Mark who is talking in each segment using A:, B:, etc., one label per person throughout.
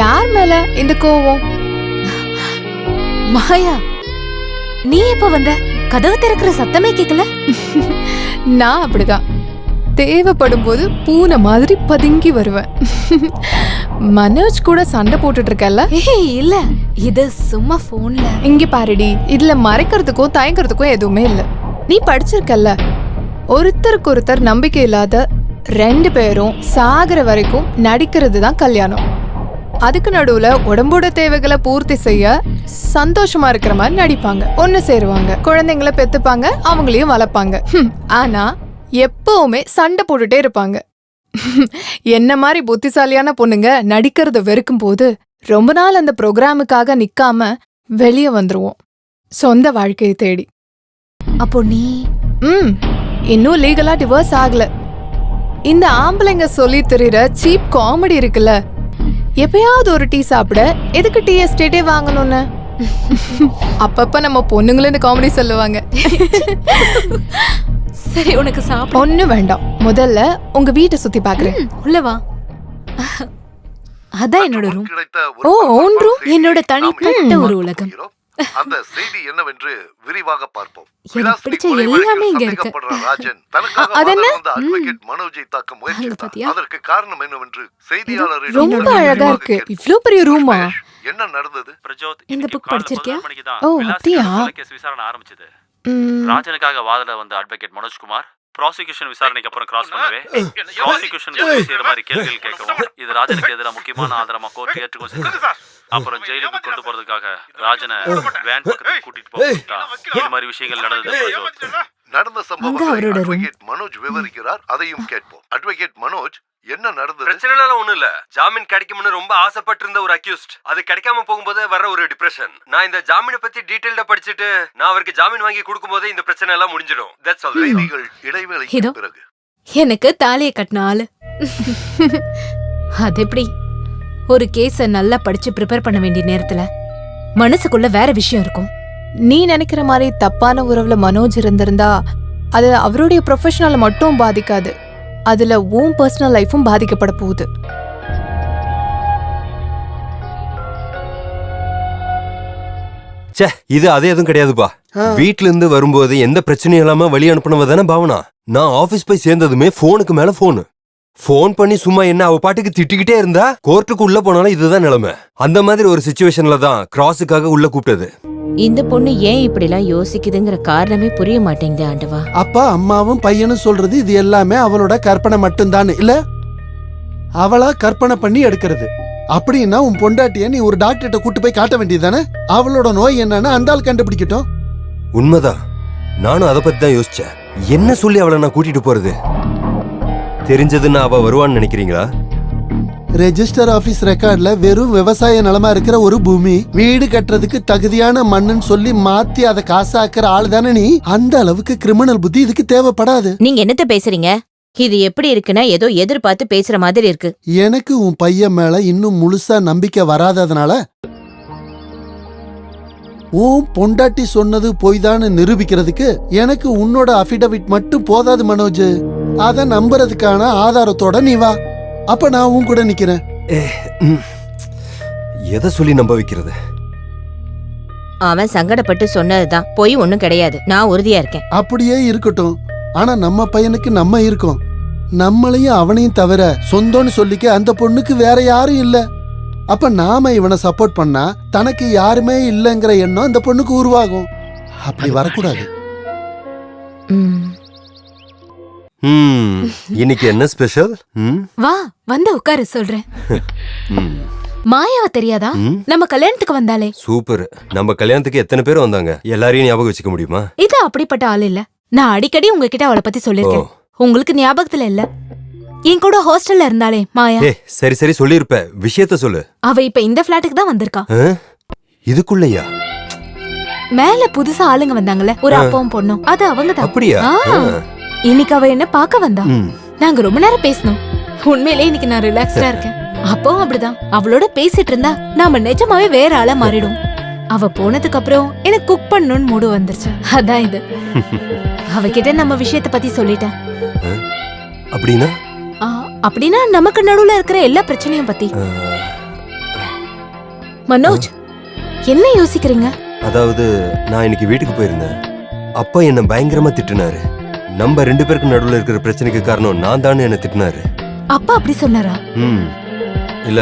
A: யார் மேல இந்த கோவம்?
B: மாயா, நீ எப்ப வந்த? கதவு திறக்கிற சத்தமே கேக்கல.
A: நான் அப்படிதான், தேவைப்படும் போது பூனை மாதிரி பதுங்கி வருவேன். மனோஜ் கூட சண்டை போட்டுட்டு இருக்கல?
B: ஏய் இல்ல, இது சும்மா போன்ல.
A: இங்க பாருடி, இதுல மறைக்கிறதுக்கும் தயங்குறதுக்கும் எதுவுமே இல்ல. நீ படிச்சிருக்கல்ல, ஒருத்தருக்கு ஒருத்தர் நம்பிக்கை இல்லாத 2 பேரும் சாகுற வரைக்கும் நடிக்கிறது தான் கல்யாணம். அதுக்கு நடுவுல உடம்போட தேவைகளை பூர்த்தி செய்ய சந்தோஷமா இருக்கிற மாதிரி நடிப்பாங்க, ஒண்ணு சேருவாங்க, குழந்தைங்களை பெத்துப்பாங்க, அவங்களையும் வளர்ப்பாங்க. ஆனா எப்பவுமே சண்டை போட்டுட்டே இருப்பாங்க. என்ன மாதிரி புத்திசாலியான பொண்ணுங்க நடிக்கிறத வெறுக்கும் போது ரொம்ப நாள் அந்த ப்ரோக்ராமுக்காக நிக்காம வெளியே வந்துருவோம், சொந்த வாழ்க்கையை தேடி.
B: அப்போ நீ
A: இன்னும் லீகலா டிவோர்ஸ் ஆகல. இந்த ஆம்பளைங்க சொல்லி தெரியுற சீப் காமெடி இருக்குல்ல, எப்பயாவது ஒரு டீ சாப்பிட எதுக்கு டீ எஸ்டேட்டே வாங்கணும்னு அப்பப்ப நம்ம பொண்ணுங்களும் இந்த காமெடி சொல்லுவாங்க.
B: சரி, உனக்கு சாப்பிட
A: ஒண்ணு வேண்டாம், முதல்ல உங்க வீட்டை சுத்தி பாக்குறேன்.
B: உள்ள வா. அதான் என்னோட ரூம்.
A: ஓ, ஓன் ரூம்.
B: என்னோட தனிப்பட்ட ஒரு உலகம்.
C: அந்த செய்தி என்னவென்று விரிவாக பார்ப்போம்.
B: எனக்கு பிடிச்ச எல்லாமே இங்க இருக்கு.
C: ராஜன் தனக்காக வாதாடுற அட்வொகேட் மனோஜை தாக்க முயற்சித்தார். அதற்கு காரணம் என்னவென்று செய்தியாளரிடம்
A: ரொம்ப அழகா இருக்கு. இவ்ளோ பெரிய ரூமா?
C: என்ன நடந்தது?
D: பிரஜோத்,
B: இந்த புக் படிச்சிருக்கியா?
A: ஓ, அப்படியா?
D: கேஸ் விசாரணை ஆரம்பிச்சது. ராஜனுக்காக வாதாட வந்த அட்வொகேட் மனோஜ்குமார் ப்ராசிக்யூஷன் விசாரணைக்கு அப்புறம் கிராஸ் பண்ணவே ப்ராசிக்யூஷன் செய்யற மாதிரி கேள்விகள் கேட்கவும் இது ராஜனுக்கு எதிராக முக்கியமான ஆதாரமா கோர்ட் ஏற்றுக்கொண்டு அப்புறம் ஜெயிலுக்கு கொண்டு போறதுக்காக ராஜனை வேன் பக்கத்துக்கு கூட்டிட்டு போட்டா இந்த மாதிரி விஷயங்கள் நடந்தது.
C: நடந்த சம்பவத்தை அட்வொகேட் மனோஜ் விவரிக்கிறார், அதையும் கேட்போம். அட்வொகேட் மனோஜ், என்ன நடந்தது?
E: பிரச்சனை ஒண்ணும் இல்ல. ஜாமீன் கிடைக்கும்னு ரொம்ப ஆசைப்பட்டிருந்த ஒரு அக்யூஸ்ட், அது கிடைக்காம போகும்போது வர ஒரு டிப்ரெஷன். நான் இந்த ஜாமீனை பத்தி டீடைல்டா படிச்சுட்டு நான் அவருக்கு ஜாமீன் வாங்கி கொடுக்கும்போது இந்த பிரச்சனை எல்லாம் முடிஞ்சிடும். That's all.
C: செய்திகள் இடைவேளைக்கு பிறகு
B: எனக்கு தாலியை கட்டின ஆளு. அது எப்படி? ஒரு கேஸ நல்லா படிச்சு ப்ரிப்பேர் பண்ண வேண்டிய நேரத்துல மனசுக்குள்ள வேற விஷயம் இருக்கும்.
A: நீ நினைக்கிற மாதிரி தப்பான உறவுல மனோஜ் இருந்திருந்தா அது அவருடைய ப்ரொஃபஷனலை மட்டும் பாதிக்காது, அதுல உன் பர்சனல் லைஃபும் பாதிக்கப்பட போகுது.
F: இது அதே எதுவும் கிடையாதுப்பா. வீட்ல இருந்து வரும்போது எந்த பிரச்சனையும் இல்லாம வழி அனுப்பினவ தானே பாவனா. நான் ஆபீஸ் போய் சேர்ந்ததுமே போனுக்கு மேல போன் பண்ணி சும்மா என்ன அவ பாட்டுக்கு திட்டிக்கிட்டே இருந்தா கோர்ட்டுக்கு உள்ள போனாலும் இதுதான் நிலைமை. அந்த மாதிரி ஒரு சிச்சுவேஷன்ல தான் கிராஸுக்காக உள்ள கூப்பிட்டது.
G: இந்த பொண்ணு ஏன் இப்படி எல்லாம் யோசிக்குதுங்கிற காரணமே புரிய மாட்டேங்குது ஆண்டவா.
H: அப்பா அம்மாவும் பையனும் சொல்றது இது எல்லாமே அவளோட கற்பனை மட்டும்தான் இல்ல, அவளா கற்பனை பண்ணி எடுக்கிறது. அப்படின்னா உன் பொண்டாட்டிய நீ ஒரு டாக்டர்கிட்ட கூட்டு போய் காட்ட வேண்டியதானே? அவளோட நோய் என்னன்னு அந்த ஆள் கண்டுபிடிக்கட்டும்.
F: உண்மைதான், நானும் அதை பத்தி தான் யோசிச்சேன். என்ன சொல்லி அவளை நான் கூட்டிட்டு போறது? தெரிஞ்சதுன்னா அவ வருவான்னு நினைக்கிறீங்களா?
H: ரெஜிஸ்டர் ஆபீஸ் ரெக்கார்ட்ல வெறும் விவசாய நிலமா இருக்கிற ஒரு பூமி, வீடு கட்டுறதுக்கு தகுதியான மண்ணுன்னு சொல்லி மாத்தி அதை காசாக்குற ஆள் தானே நீ. அந்த அளவுக்கு கிரிமினல் புத்தி இதுக்கு தேவைப்படாது.
G: நீங்க என்னத்த பேசுறீங்க? இது எப்படி இருக்குன்னா ஏதோ எதிர்பார்த்து பேசுற மாதிரி இருக்கு.
H: எனக்கு உன் பையன் மேல இன்னும் முழுசா நம்பிக்கை வராததுனால உன் பொண்டாட்டி சொன்னது பொய்தான்னு நிரூபிக்கிறதுக்கு எனக்கு உன்னோட அஃபிடவிட் மட்டும் போதாது மனோஜ். அத நம்புறதுக்கான ஆதாரத்தோட நீ வா, அப்ப நான் உன் கூட நிக்கிறேன்.
F: எதை சொல்லி நம்ப வைக்கிறது?
G: அவன் சங்கடப்பட்டு சொன்னதுதான், பொய் ஒண்ணும் கிடையாது. நான் உறுதியா இருக்கேன்.
H: அப்படியே இருக்கட்டும், ஆனா நம்ம பையனுக்கு நம்ம இருக்கோம். நம்மளையும் அவனையும் தவிர சொந்தம்னு சொல்லிக்க அந்த பொண்ணுக்கு வேற யாரும் இல்ல. அப்ப நாம இவனை சப்போர்ட் பண்ணா தனக்கு யாருமே இல்லைங்கிற எண்ணம் அந்த பொண்ணுக்கு உருவாகும். அப்படி வரக்கூடாது.
F: இன்னைக்கு என்ன ஸ்பெஷல்?
B: வா, வந்து உட்காரு சொல்றேன். மாயாவ தெரியாதா? நம்ம கல்யாணத்துக்கு வந்தாலே.
F: சூப்பர். நம்ம கல்யாணத்துக்கு எத்தனை பேர் வந்தாங்க? எல்லாரையும் ஞாபகம் வச்சுக்க முடியுமா?
B: இது அப்படிப்பட்ட ஆள் இல்ல. நான் அடிக்கடி உங்ககிட்ட அவளை பத்தி சொல்லிருக்கேன். உங்களுக்கு ஞாபகத்துல இல்ல? என் கூட ஹாஸ்டல்ல இருந்தாலே மாயா.
F: சரி சரி சொல்லிருப்ப, விஷயத்த சொல்லு.
B: அவ இப்ப இந்த பிளாட்டுக்கு தான் வந்திருக்கா.
F: இதுக்குள்ளயா?
B: மேல புதுசா ஆளுங்க வந்தாங்கல்ல, ஒரு அப்பாவும் பொண்ணும், அது அவங்க தான்.
F: அப்படியா?
B: இன்னைக்கு அவ என்ன பாக்க வந்தா. நாங்க ரொம்ப நேரம் பேசணும். உண்மையிலே இன்னைக்கு நான் ரிலாக்ஸ்டா இருக்கேன். அப்பவும் அப்படிதான், அவளோட பேசிட்டு இருந்தா நாம நிஜமாவே வேற ஆளா மாறிடும். அவ போனதுக்கு அப்புறம் எனக்கு குக் பண்ணணும்னு மூடு வந்துருச்சு. அதான் இது. அவகிட்ட நம்ம விஷயத்த பத்தி சொல்லிட்டேன்.
F: அப்படின்னா
B: அப்படின்னா நமக்கு நடுவுல இருக்கிற எல்லா பிரச்சனையும் பத்தி. மனோஜ், என்ன யோசிக்கிறீங்க?
F: அதாவது நான் இன்னைக்கு வீட்டுக்கு போயிருந்தேன். அப்பா என்ன பயங்கரமா திட்டினாரு. நம்ம 2 பேருக்கு நடுவுல இருக்கிற பிரச்சனைக்கு காரணம் நான் தான் என்ன திட்டினாரு.
B: அப்பா அப்படி சொன்னாரா?
F: இல்ல,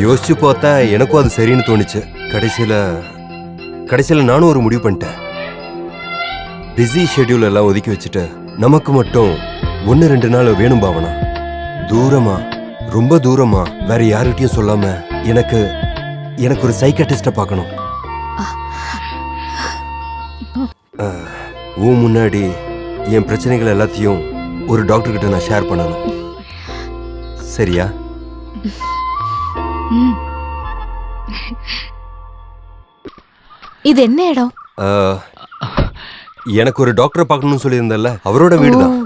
F: யோசிச்சு பார்த்தா எனக்கும் அது சரின்னு தோணுச்சு. கடைசியில நானும் ஒரு முடிவு பண்ணிட்டேன். பிஸி ஷெட்யூல் எல்லாம் ஒதுக்கி வச்சுட்டு நமக்கு மட்டும் 1-2 நாள் வேணும் பாவனா. தூரமா, ரொம்ப தூரமா, வேற யார்கிட்டயும் சொல்லாம எனக்கு ஒரு சைக்காட்ரிஸ்ட பார்க்கணும். உன் முன்னாடி என் பிரச்சனைகள் எல்லாத்தையும் ஒரு டாக்டர் கிட்ட நான் ஷேர் பண்ணணும். சரியா?
B: இது என்ன இடம்?
F: எனக்கு ஒரு டாக்டரை பார்க்கணும்னு சொல்லியிருந்தல, அவரோட வீடுதான்.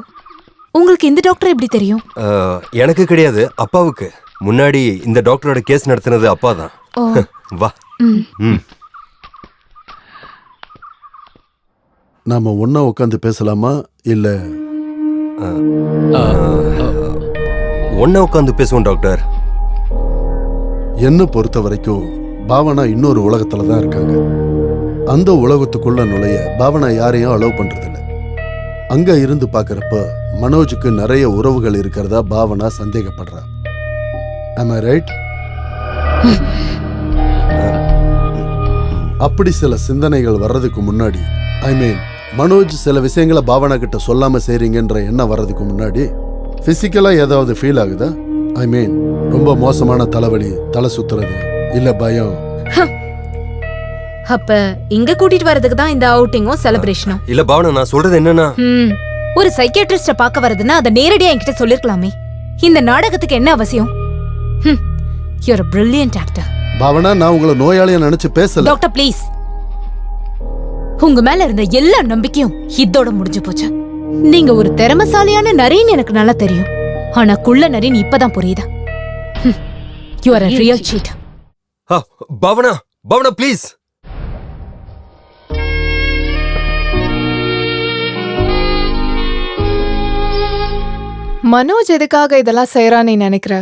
B: உங்களுக்கு இந்த டாக்டர் எப்படி தெரியும்?
F: எனக்கு கிடையாது, அப்பாவுக்கு. முன்னாடி இந்த டாக்டரோட கேஸ் நடத்தினது அப்பா தான். வா.
H: நாம ஒன்னா உட்காந்து பேசலாமா இல்ல
F: ஒன்னா உட்காந்து பேசுவோம் டாக்டர்.
H: என்ன பொறுத்த வரைக்கும் பாவனா இன்னொரு உலகத்துல தான் இருக்காங்க. அந்த உலகத்துக்குள்ள நுழைய பாவனா யாரையும் அலோவ் பண்றதில்ல. அங்க இருந்து பாக்குறப்ப மனோஜுக்கு நிறைய உறவுகள் இருக்கிறதா பாவனா சந்தேகப்படுறா. Am I right? அப்படி சில சிந்தனைகள் வர்றதுக்கு முன்னாடி, மனோஜ் சில விஷயங்களை பாவனா கிட்ட சொல்லாம செய்றீங்கன்ற எண்ணம் வர்றதுக்கு முன்னாடி பிசிக்கலா ஏதாவது ஃபீல் ஆகுதா? ரொம்ப மோசமான தலைவலி, தலை சுத்துறது, இல்ல பயம்?
B: அப்ப இங்க கூட்டிட்டு வரதுக்கு தான் இந்த அவுட்டிங்கும் செலிப்ரேஷனும்?
F: இல்ல பாவனா, நான் சொல்றது என்னன்னா,
B: ஒரு சைக்கியாட்ரிஸ்ட பார்க்க வரதுன்னா அதை நேரடியா என்கிட்ட சொல்லிருக்கலாமே. இந்த நாடகத்துக்கு என்ன அவசியம்? You're a brilliant actor.
H: Bhavana, நான் உங்களை நோயாளியா நினைச்சு பேசல.
B: Doctor please. உங்க மேல இருந்த எல்லா நம்பிக்கையும் இதோட முடிஞ்சு போச்சு. நீங்க ஒரு திறமசாலியான நரின்னு எனக்கு நல்லா தெரியும். ஆனா குள்ள நரின்னு இப்பதான் புரியுதா? You are a real cheat.
F: Bhavana, Bhavana please.
A: Manoj எதுக்காக இதெல்லாம் செய்யறான்னு நினைக்கிற?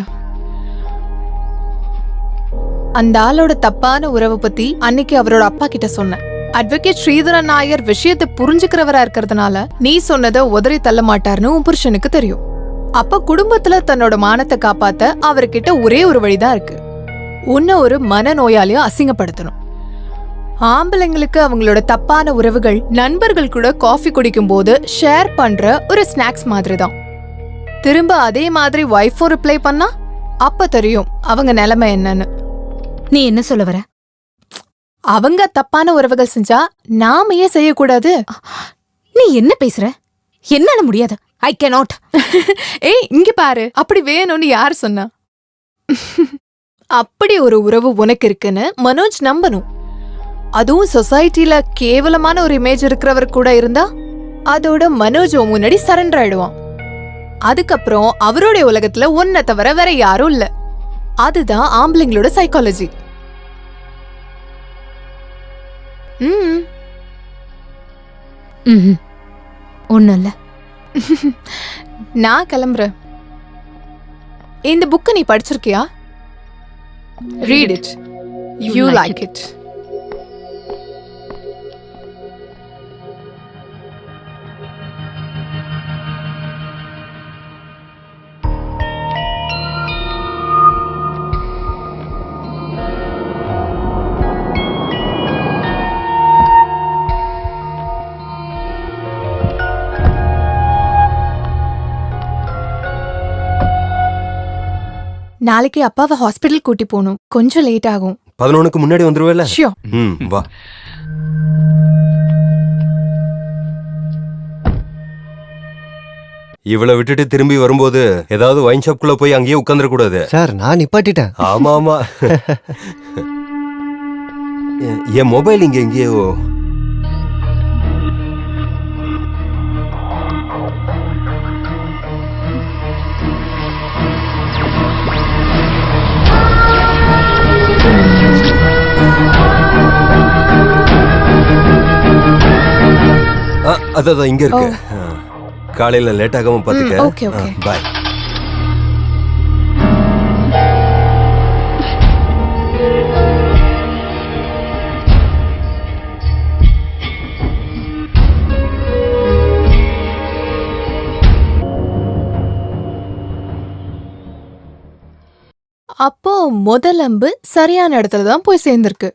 A: அந்த ஆளோட தப்பான உறவை பத்தி அன்னைக்கு அவரோட அப்பா கிட்ட சொன்னேன். அட்வொகேட் ஸ்ரீதரன் நாயர் விஷயத்தை புரிஞ்சுக்கிறவரா இருக்கிறதுனால நீ சொன்னதை உதறி தள்ள மாட்டாருன்னு உன் புருஷனுக்கு தெரியும். அப்ப குடும்பத்துல தன்னோட மானத்தை காப்பாத்த அவர்கிட்ட ஒரே ஒரு வழிதான் இருக்கு. உன்னை ஒரு மனநோயாளியா அசிங்கப்படுத்தணும். ஆம்பளைங்களுக்கு அவங்களோட தப்பான உறவுகள் நண்பர்கள் கூட காஃபி குடிக்கும் போது ஷேர் பண்ற ஒரு ஸ்நாக்ஸ் மாதிரி தான். திரும்ப அதே மாதிரி வைஃபும் ரிப்ளை பண்ணா அப்ப தெரியும் அவங்க நிலைமை என்னன்னு.
B: நீ என்ன சொல்ல வர?
A: அவங்க தப்பான உறவுகள் செஞ்சா நாம ஏன் செய்யக்கூடாது?
B: நீ என்ன பேசுற? என்னால முடியாது. I cannot.
A: ஏய், இங்க பாரு, அப்படி வேணும்னு யார் சொன்னா? அப்படி ஒரு உறவு உனக்கு இருக்குன்னு மனோஜ் நம்பணும். அதுவும் சொசைட்டில கேவலமான ஒரு இமேஜ் இருக்கிறவர் கூட இருந்தா அதோட மனோஜ் முன்னாடி சரண்டர் ஆயிடுவான். அதுக்கப்புறம் அவருடைய உலகத்துல ஒன்ன தவிர வேற யாரும் இல்ல. அதுதான் ஆம்பளைங்களோட சைக்காலஜி.
B: ஒண்ணும் இல்ல.
A: நான் கிளம்புறேன். இந்த புக்கை நீ படிச்சிருக்கியா? Read it. You like it. நாளைக்கு அப்பாவை ஹாஸ்பிடல் கூட்டி போகணும். கொஞ்சம் லேட் ஆகும்.
F: 11க்கு முன்னாடி வந்துருவேல?
A: ஷியோர்.
F: வா. இவளை விட்டுட்டு திரும்பி வரும்போது ஏதாவது வைன் ஷாப்குள்ள போய் அங்கேயே உட்கார்ந்துட கூடாது.
I: சார், நான் நிப்பாட்டிட்டேன்.
F: ஆமா ஆமா. என் மொபைல் இங்க எங்கேயோ. அதான் இங்க இருக்கு. காலையில லேட் ஆகாம பாத்துக்க.
A: Okay okay.
F: பாய்.
A: அப்போ முதல் அம்பு சரியான இடத்துல தான் போய் சேர்ந்திருக்கு.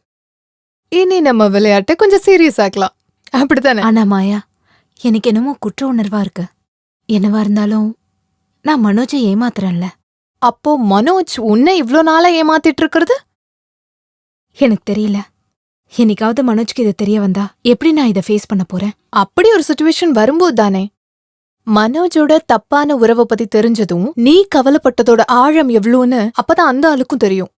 A: இனி நம்ம விளையாட்டை கொஞ்சம் சீரியஸ் ஆக்கலாம், அப்படித்தானே?
B: ஆனா மாயா, எனக்கு என்னமோ குற்ற உணர்வா இருக்கு. என்னவா இருந்தாலும் நான் மனோஜை ஏமாத்துறேன்ல.
A: அப்போ மனோஜ் உன்னை இவ்ளோ நாளா ஏமாத்திட்டு இருக்கிறது?
B: எனக்கு தெரியல. என்னைக்காவது மனோஜ்க்கு இது தெரிய வந்தா எப்படி நான் இதை ஃபேஸ் பண்ண போறேன்?
A: அப்படி ஒரு சிச்சுவேஷன் வரும்போது தானே மனோஜோட தப்பான உறவை பத்தி தெரிஞ்சதும் நீ கவலைப்பட்டதோட ஆழம் எவ்வளோன்னு அப்பதான் அந்த ஆளுக்கும் தெரியும்.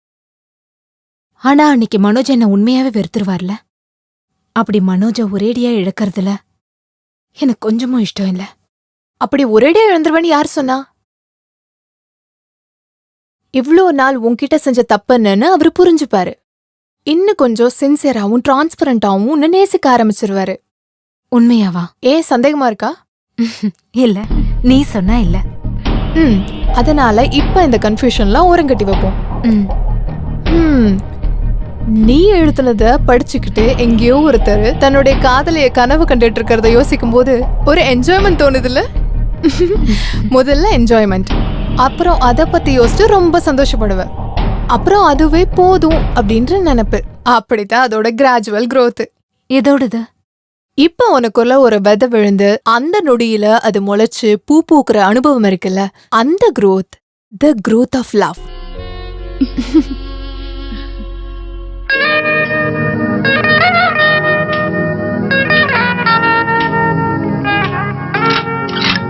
B: ஆனா அன்னைக்கு மனோஜ் என்ன உண்மையாவே வெறுத்துருவார்ல. அப்படி மனோஜை ஒரேடியா இழக்கறதுல எனக்கு கொஞ்சமும் இஷ்டம் இல்ல.
A: அப்படி ஒரேடியா இழந்துருவேன்னு யார் சொன்னா? இவ்ளோ நாள் உன்கிட்ட செஞ்ச தப்புன்னு அவரு புரிஞ்சுப்பாரு. இன்னும் கொஞ்சம் சின்சியராவும் டிரான்ஸ்பரண்டாவும் உன்னை நேசிக்க ஆரம்பிச்சிருவாரு.
B: உண்மையாவா?
A: ஏன் சந்தேகமா இருக்கா?
B: இல்ல, நீ சொன்னா இல்ல.
A: அதனால இப்ப இந்த கன்ஃபியூஷன்லாம் ஓரங்கட்டி வைப்போம். நீ எழுத்துனத படிச்சுக்கிட்டு எங்கேயோ ஒருத்தர் தன்னுடைய காதலைய கனவு கண்டுட்டு இருக்கிறத யோசிக்கும் போது ஒரு என்ஜாய்மெண்ட் தோணுதுல்ல? முதல்ல என்ஜாய்மெண்ட், அப்புறம் அத பத்தி யோசிச்சு ரொம்ப சந்தோஷப்படுவ, அப்புறம் அதுவே போதும் அப்படின்ற நினைப்பு. அப்படித்தான் அதோட கிராஜுவல் growth.
B: எதோடது?
A: இப்ப உனக்குள்ள ஒரு விதை விழுந்து அந்த நொடியில அது முளைச்சு பூ பூக்குற அனுபவம் இருக்குல்ல, அந்த growth, the growth of love.